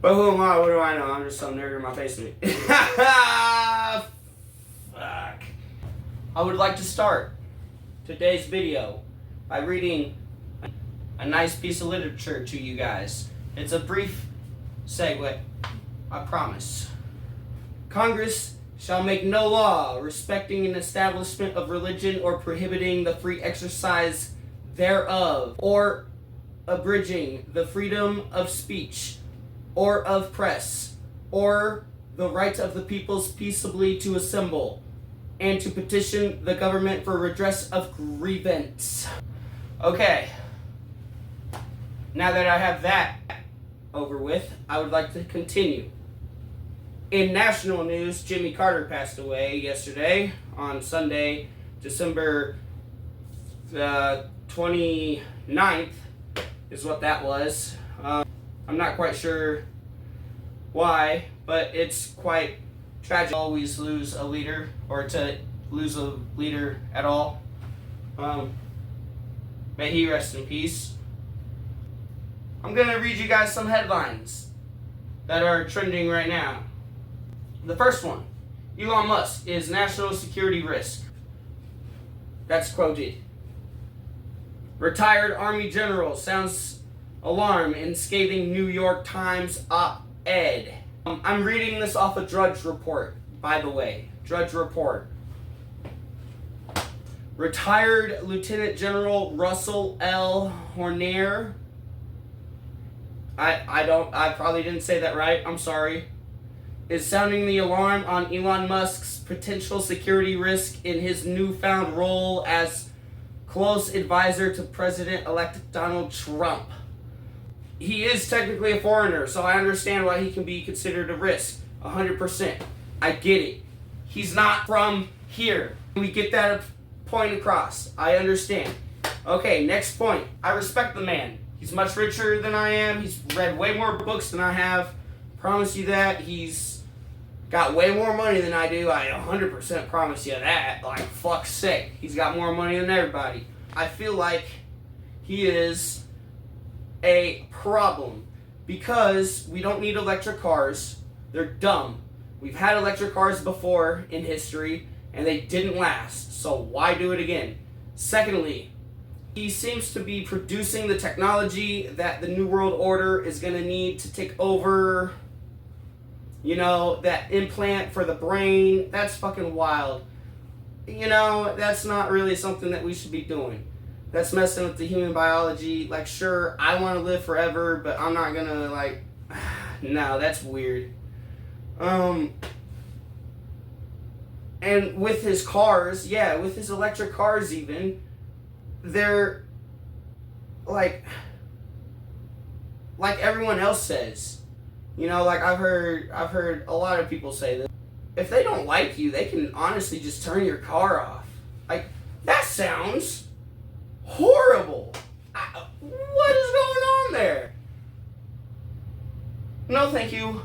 But who am I? What do I know? I'm just some nerd in my basement. Fuck. I would like to start today's video by reading a nice piece of literature to you guys. It's a brief segue, I promise. Congress shall make no law respecting an establishment of religion or prohibiting the free exercise thereof, or abridging the freedom of speech or of press, or the right of the peoples peaceably to assemble and to petition the government for redress of grievance. Okay, now that I have that over with, I would like to continue. In national news, Jimmy Carter passed away yesterday on Sunday, December 29th is what that was. I'm not quite sure why, but it's quite tragic to always lose a leader, or to lose a leader at all. May he rest in peace. I'm going to read you guys some headlines that are trending right now. The first one, Elon Musk is national security risk. That's quoted. Retired Army general sounds alarm in scathing New York Times op-ed. I'm reading this off a Drudge Report, by the way. Drudge Report. Retired Lieutenant General Russell L. Hornier. I probably didn't say that right. I'm sorry. Is sounding the alarm on Elon Musk's potential security risk in his newfound role as close advisor to President-elect Donald Trump. He is technically a foreigner, so I understand why he can be considered a risk. 100%. I get it. He's not from here. We get that point across. I understand. Okay, next point. I respect the man. He's much richer than I am. He's read way more books than I have. Promise you that. He's got way more money than I do. I 100% promise you that. Like, fuck's sake. He's got more money than everybody. I feel like he is a problem because we don't need electric cars. They're dumb. We've had electric cars before in history and they didn't last. So why do it again? Secondly, he seems to be producing the technology that the New World Order is going to need to take over. You know, that implant for the brain, that's fucking wild. You know, that's not really something that we should be doing. That's messing with the human biology. Like, sure, I want to live forever, but I'm not gonna, like, no, that's weird. And with his cars, yeah, with his electric cars even, they're, like everyone else says. You know, like I've heard a lot of people say that if they don't like you, they can honestly just turn your car off. Like, that sounds horrible. What is going on there? No, thank you.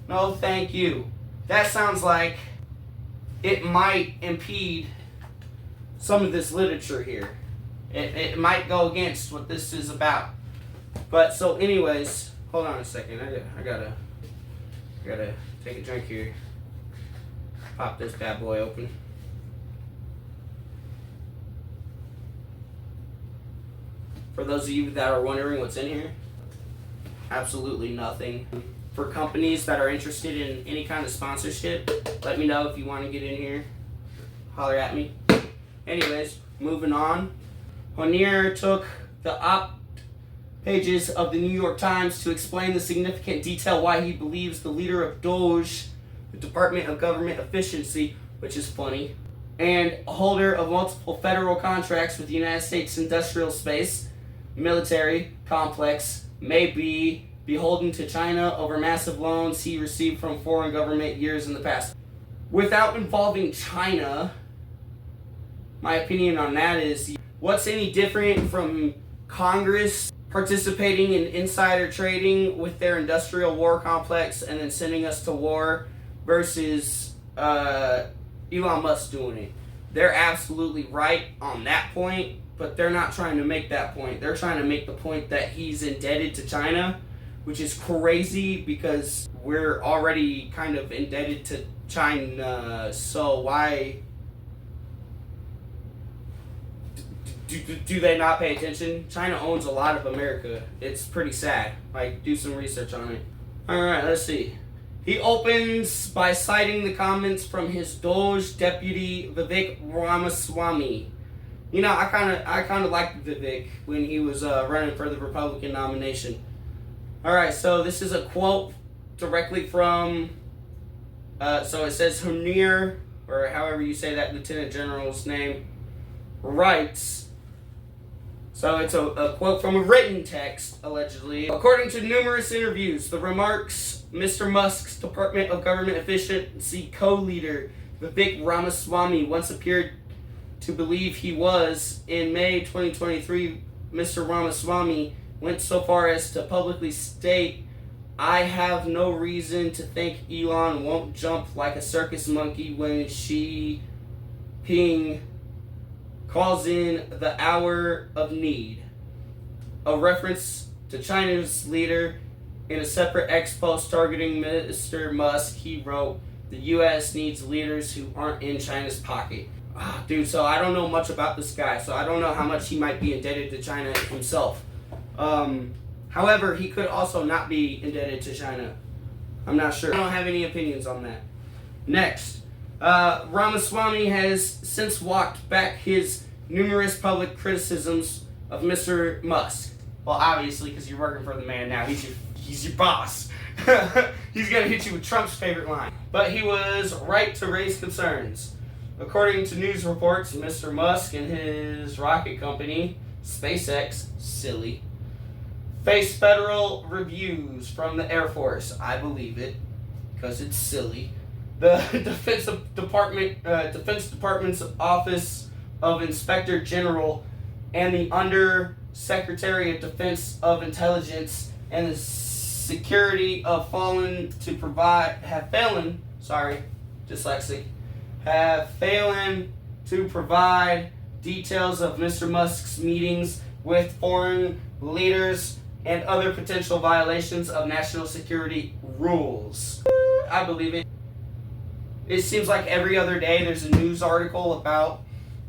No, thank you. That sounds like it might impede some of this literature here. It might go against what this is about. But so anyways, hold on a second. I gotta take a drink here. Pop this bad boy open. For those of you that are wondering what's in here, absolutely nothing. For companies that are interested in any kind of sponsorship, let me know if you want to get in here. Holler at me. Anyways, moving on. Hornier took the pages of the New York Times to explain the significant detail why he believes the leader of DOGE, the Department of Government Efficiency, which is funny, and a holder of multiple federal contracts with the United States industrial space, military complex, may be beholden to China over massive loans he received from foreign government years in the past. Without involving China, my opinion on that is, what's any different from Congress participating in insider trading with their industrial war complex and then sending us to war versus Elon Musk doing it? They're absolutely right on that point, but they're not trying to make that point. They're trying to make the point that he's indebted to China which is crazy because we're already kind of indebted to China. So why do they not pay attention? China owns a lot of America. It's pretty sad. Like, do some research on it. Alright, let's see. He opens by citing the comments from his Doge deputy Vivek Ramaswamy. You know, I kind of liked Vivek when he was running for the Republican nomination. Alright, so this is a quote directly from, so it says Hunir, or however you say that Lieutenant General's name, writes. So it's a quote from a written text, allegedly. According to numerous interviews, the remarks Mr. Musk's Department of Government Efficiency co-leader Vivek Ramaswamy once appeared to believe he was. In May 2023, Mr. Ramaswamy went so far as to publicly state, "I have no reason to think Elon won't jump like a circus monkey when Xi Jinping calls in the hour of need." A reference to China's leader. In a separate ex-post targeting Mr. Musk, he wrote, "The U.S. needs leaders who aren't in China's pocket." Dude, so I don't know much about this guy, so I don't know how much he might be indebted to China himself. However, he could also not be indebted to China. I'm not sure. I don't have any opinions on that. Next, Ramaswamy has since walked back his numerous public criticisms of Mr. Musk. Well, obviously, because you're working for the man now. He's your boss. He's going to hit you with Trump's favorite line. But he was right to raise concerns. According to news reports, Mr. Musk and his rocket company, SpaceX, silly, face federal reviews from the Air Force. I believe it, because it's silly. The Defense Department's Office of Inspector General and the Under-Secretary of Defense of Intelligence and the Security have failing to provide details of Mr. Musk's meetings with foreign leaders and other potential violations of national security rules. I believe it. It seems like every other day there's a news article about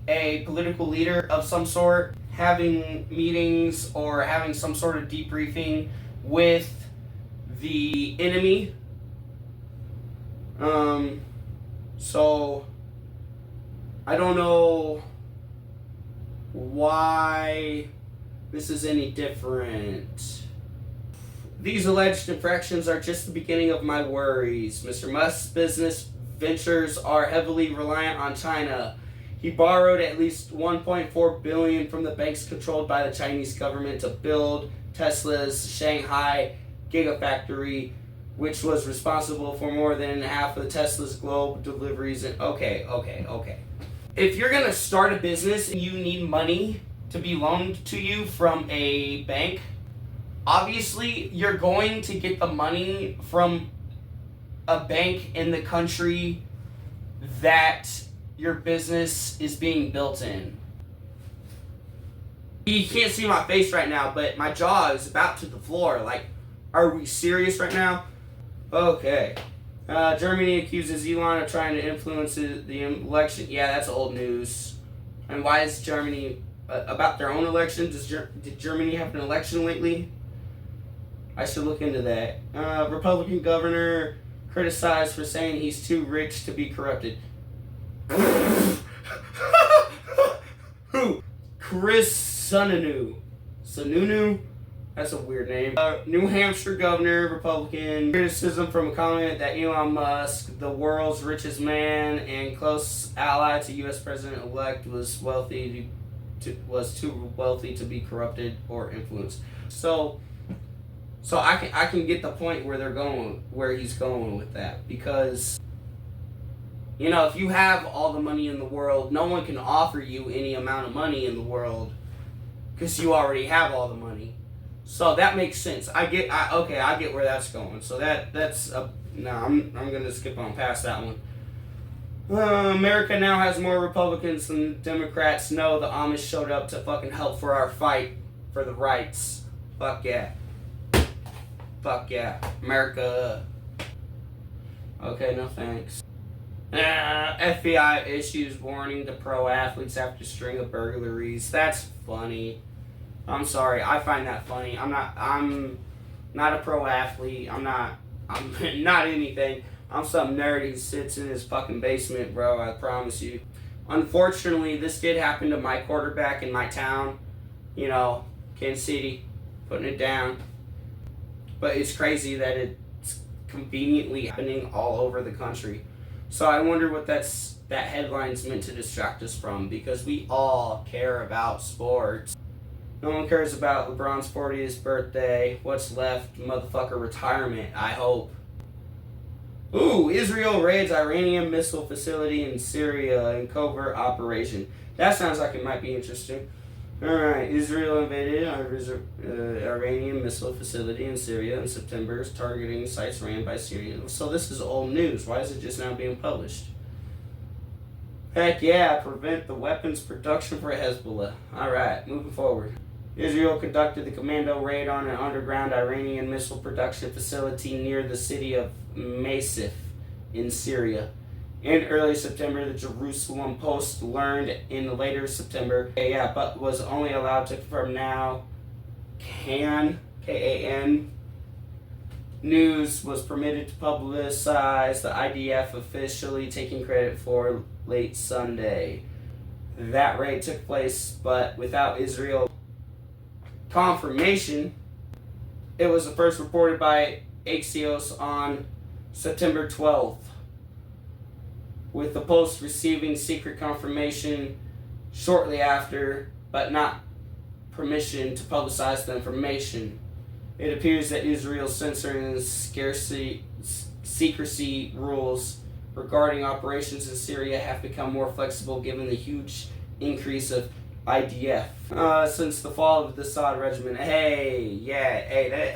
a political leader of some sort having meetings or having some sort of debriefing with the enemy. So I don't know why this is any different. These alleged infractions are just the beginning of my worries. Mr. Musk's business ventures are heavily reliant on China. He borrowed at least $1.4 billion from the banks controlled by the Chinese government to build Tesla's Shanghai Gigafactory, which was responsible for more than half of Tesla's global deliveries. Okay. If you're going to start a business and you need money to be loaned to you from a bank, obviously you're going to get the money from a bank in the country that your business is being built in. You can't see my face right now, but my jaw is about to the floor. Like, are we serious right now? Okay. Germany accuses Elon of trying to influence the election. Yeah, that's old news. And why is Germany about their own election? Did Germany have an election lately? I should look into that. Republican governor criticized for saying he's too rich to be corrupted. Who? Chris Sununu? That's a weird name. New Hampshire governor, Republican, criticism from a comment that Elon Musk, the world's richest man and close ally to U.S. President-elect, was too wealthy to be corrupted or influenced. So I can get the point where he's going with that, because you know, if you have all the money in the world, no one can offer you any amount of money in the world because you already have all the money. So that makes sense. I get where that's going. So I'm gonna skip on past that one. America now has more Republicans than Democrats. No, the Amish showed up to fucking help for our fight for the rights. Fuck yeah. Fuck yeah. America. Okay, no thanks. FBI issues warning to pro athletes after string of burglaries. That's funny. I'm sorry. I find that funny. I'm not a pro athlete. I'm not anything. I'm some nerd who sits in his fucking basement, bro. I promise you. Unfortunately, this did happen to my quarterback in my town. You know, Kansas City, putting it down. But it's crazy that it's conveniently happening all over the country. So I wonder what that headline's meant to distract us from, because we all care about sports. No one cares about LeBron's 40th birthday. What's left? Motherfucker retirement, I hope. Ooh, Israel raids Iranian missile facility in Syria in covert operation. That sounds like it might be interesting. Alright, Israel invaded Iranian missile facility in Syria in September, targeting sites ran by Syria. So this is old news. Why is it just now being published? Heck yeah, prevent the weapons production for Hezbollah. Alright, moving forward. Israel conducted the commando raid on an underground Iranian missile production facility near the city of Masif in Syria. In early September, the Jerusalem Post learned in later September, but was only allowed to confirm now. K-A-N News was permitted to publicize the IDF officially taking credit for late Sunday. That raid took place, but without Israel confirmation. It was first reported by Axios on September 12th, with the Post receiving secret confirmation shortly after, but not permission to publicize the information. It appears that Israel's censoring and secrecy rules regarding operations in Syria have become more flexible given the huge increase of IDF since the fall of the Assad regime.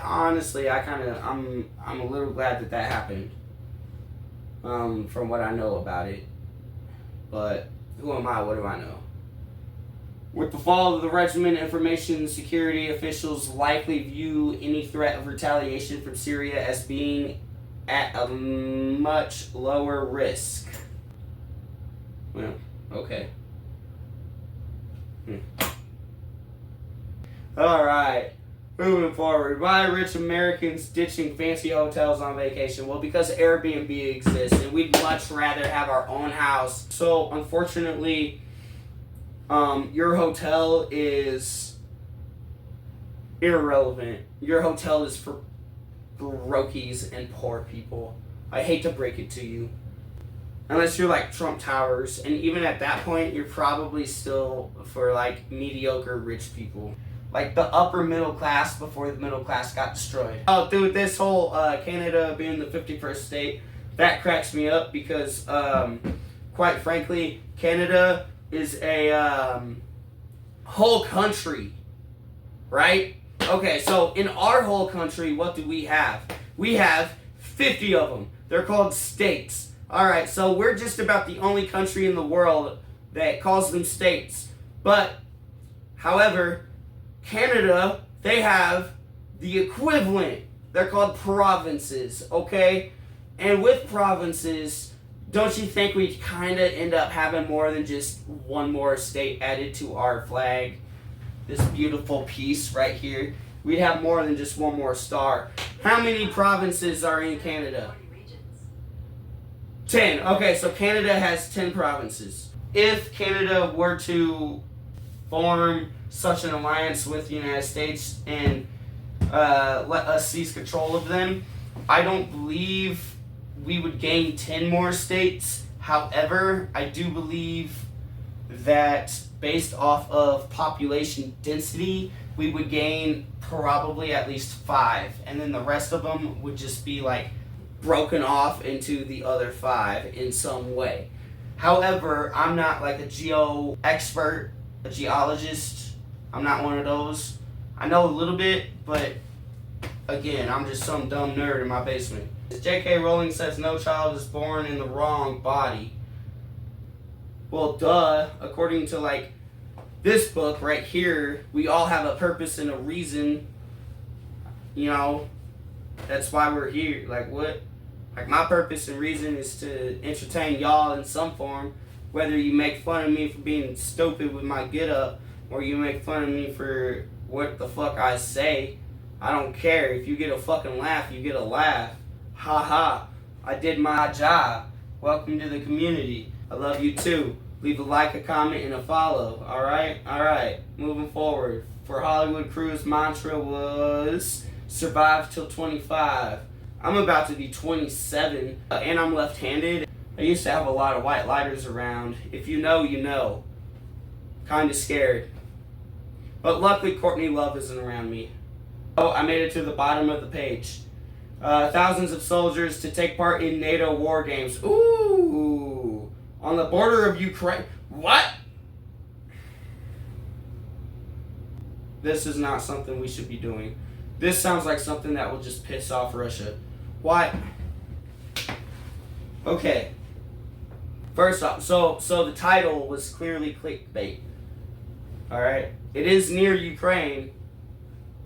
Honestly, I'm a little glad that happened. From what I know about it, but who am I? What do I know? With the fall of the regime, information security officials likely view any threat of retaliation from Syria as being at a much lower risk. Well, okay. Alright, moving forward. Why are rich Americans ditching fancy hotels on vacation? Well, because Airbnb exists and we'd much rather have our own house. So, unfortunately, your hotel is irrelevant. Your hotel is for brokies and poor people. I hate to break it to you. Unless you're like Trump Towers, and even at that point, you're probably still for like mediocre rich people. Like the upper middle class before the middle class got destroyed. Oh, dude, this whole Canada being the 51st state, that cracks me up because, quite frankly, Canada is a whole country, right? Okay, so in our whole country, what do we have? We have 50 of them. They're called states. Alright, so we're just about the only country in the world that calls them states. But, however, Canada, they have the equivalent. They're called provinces, okay? And with provinces, don't you think we'd kind of end up having more than just one more state added to our flag? This beautiful piece right here. We'd have more than just one more star. How many provinces are in Canada? 10. Okay, so Canada has 10 provinces. If Canada were to form such an alliance with the United States and let us seize control of them, I don't believe we would gain 10 more states. However, I do believe that based off of population density, we would gain probably at least 5. And then the rest of them would just be like broken off into the other 5 in some way. However, I'm not like a geo expert, a geologist. I'm not one of those. I know a little bit, but again, I'm just some dumb nerd in my basement. J.K. Rowling says no child is born in the wrong body. Well, duh. According to like this book right here, we all have a purpose and a reason. You know, That's why we're here. Like, what? Like, my purpose and reason is to entertain y'all in some form. Whether you make fun of me for being stupid with my get up, or you make fun of me for what the fuck I say, I don't care. If you get a fucking laugh, you get a laugh. Ha ha. I did my job. Welcome to the community. I love you too. Leave a like, a comment, and a follow. Alright. Moving forward. For Hollywood Crew's mantra was survive till 25. I'm about to be 27, and I'm left-handed. I used to have a lot of white lighters around. If you know, you know. Kinda scared. But luckily, Courtney Love isn't around me. Oh, I made it to the bottom of the page. Thousands of soldiers to take part in NATO war games. Ooh! On the border of Ukraine. What? This is not something we should be doing. This sounds like something that will just piss off Russia. Why? Okay. First off, so the title was clearly clickbait. Alright? It is near Ukraine,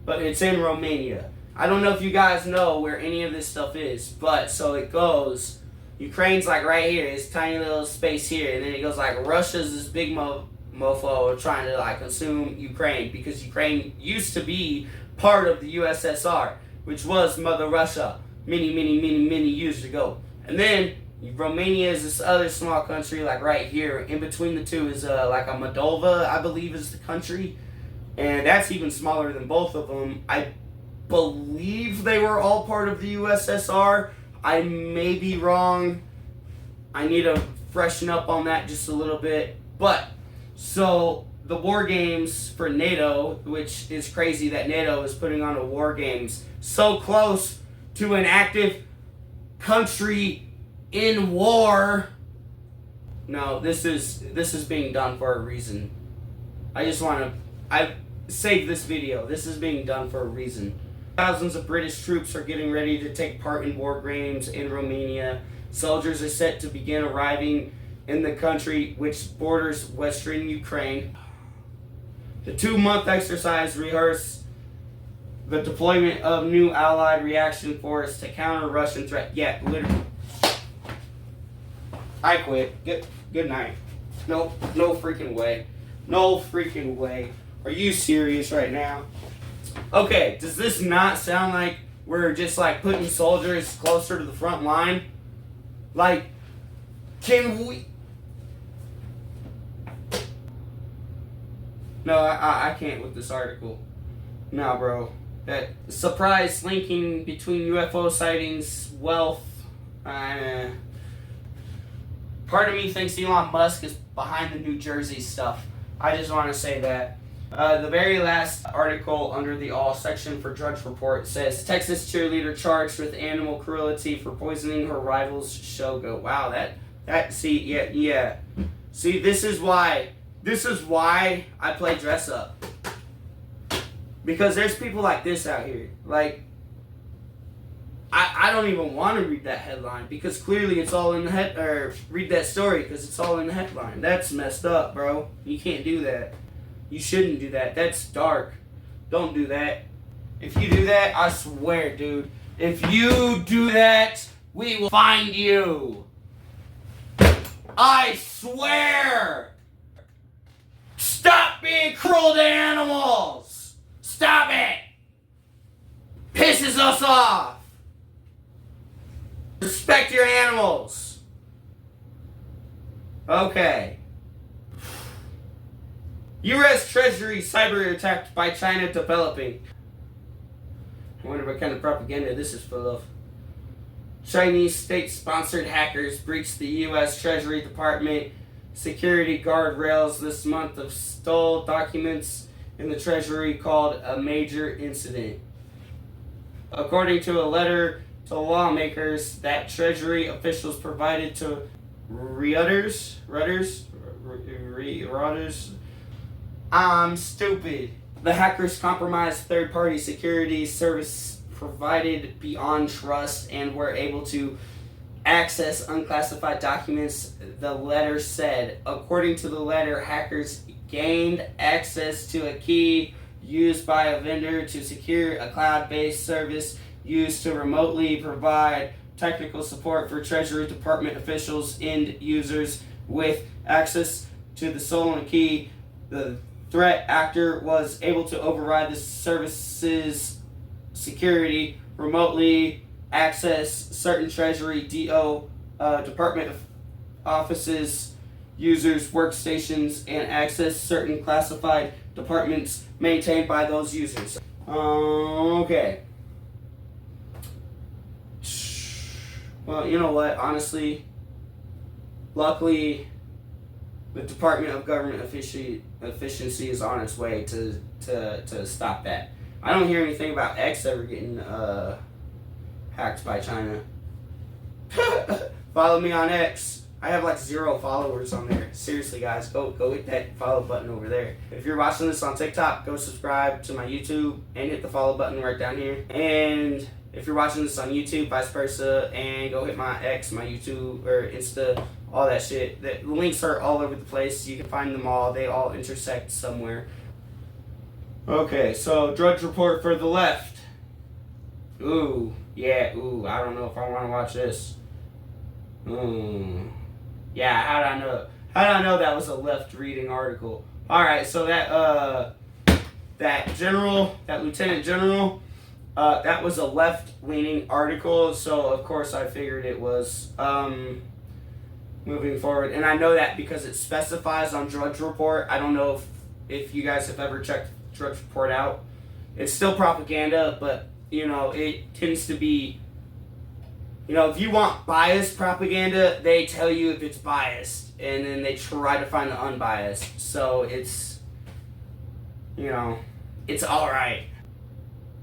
but it's in Romania. I don't know if you guys know where any of this stuff is, but so it goes, Ukraine's like right here, it's tiny little space here, and then it goes like Russia's this big mofo trying to like consume Ukraine, because Ukraine used to be part of the USSR, which was Mother Russia many years ago. And then Romania is this other small country like right here. In between the two is like a Moldova, I believe is the country. And that's even smaller than both of them. I believe they were all part of the USSR. I may be wrong. I need to freshen up on that just a little bit. But, so the war games for NATO, which is crazy that NATO is putting on a war games so close to an active country in war. No, this is being done for a reason. I saved this video. This is being done for a reason. Thousands of British troops are getting ready to take part in war games in Romania. Soldiers are set to begin arriving in the country, which borders western Ukraine. The 2-month exercise rehearsed the deployment of new Allied reaction force to counter Russian threat. Yeah, literally. I quit. Good night. No freaking way. No freaking way. Are you serious right now? Okay, does this not sound like we're just like putting soldiers closer to the front line? Like, can we? No, I can't with this article. Nah, bro. That surprise linking between UFO sightings, wealth. Part of me thinks Elon Musk is behind the New Jersey stuff. I just want to say that. The very last article under the all section for Drudge Report says Texas cheerleader charged with animal cruelty for poisoning her rival's shogo. Wow, yeah. See, this is why I play dress up. Because there's people like this out here. Like, I don't even want to read that headline because clearly it's all in the head, or read that story because it's all in the headline. That's messed up, bro. You can't do that. You shouldn't do that. That's dark. Don't do that. If you do that, I swear, dude. If you do that, we will find you. I swear. Stop being cruel to animals. Stop it. Pisses us off. Respect your animals. Okay. U.S. Treasury cyber attacked by China developing. I wonder what kind of propaganda this is full of. Chinese state-sponsored hackers breached the U.S. Treasury Department security guardrails this month of stole documents in the Treasury called a major incident. According to a letter to lawmakers that Treasury officials provided to Reuters. I'm stupid. The hackers compromised third-party security service provided beyond trust and were able to access unclassified documents, the letter said. According to the letter, hackers gained access to a key used by a vendor to secure a cloud-based service used to remotely provide technical support for Treasury Department officials and users with access to the stolen key. The threat actor was able to override the service's security, remotely access certain Treasury Department offices, users' workstations, and access certain classified departments maintained by those users. Okay. Well, you know what? Honestly, luckily, the Department of Government Efficiency is on its way to stop that. I don't hear anything about X ever getting hacked by China. Follow me on X. I have like 0 followers on there. Seriously, guys, go hit that follow button over there. If you're watching this on TikTok, go subscribe to my YouTube and hit the follow button right down here. And if you're watching this on YouTube, vice versa, and go hit my X, my YouTube, or Insta, all that shit. The links are all over the place. You can find them all. They all intersect somewhere. Okay, so Drudge Report for the left. Ooh, yeah, I don't know if I want to watch this. Yeah, how did I know? How did I know that was a left-reading article? All right, so that lieutenant general, that was a left-leaning article. So of course I figured it was moving forward, and I know that because it specifies on Drudge Report. I don't know if you guys have ever checked Drudge Report out. It's still propaganda, but you know it tends to be. You know, if you want biased propaganda, they tell you if it's biased, and then they try to find the unbiased. So it's, you know, it's all right.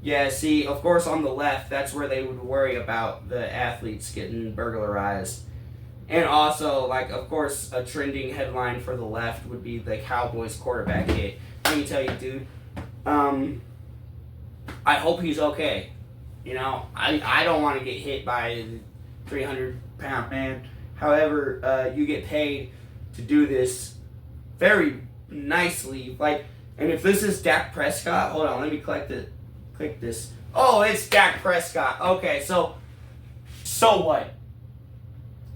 Yeah, see, of course on the left, that's where they would worry about the athletes getting burglarized. And also, like, of course, a trending headline for the left would be the Cowboys quarterback hit. Let me tell you, dude, I hope he's okay. You know, I don't want to get hit by a 300-pound man. However, you get paid to do this very nicely. Like, and if this is Dak Prescott, hold on, let me click this. Oh, it's Dak Prescott. Okay, so what?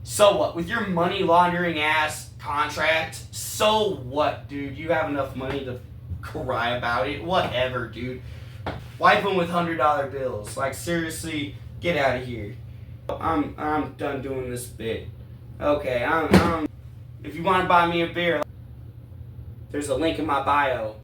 So what? With your money laundering ass contract, so what, dude? You have enough money to cry about it. Whatever, dude. Wipe them with $100 bills. Like, seriously, get out of here. I'm done doing this bit. Okay, if you want to buy me a beer, there's a link in my bio.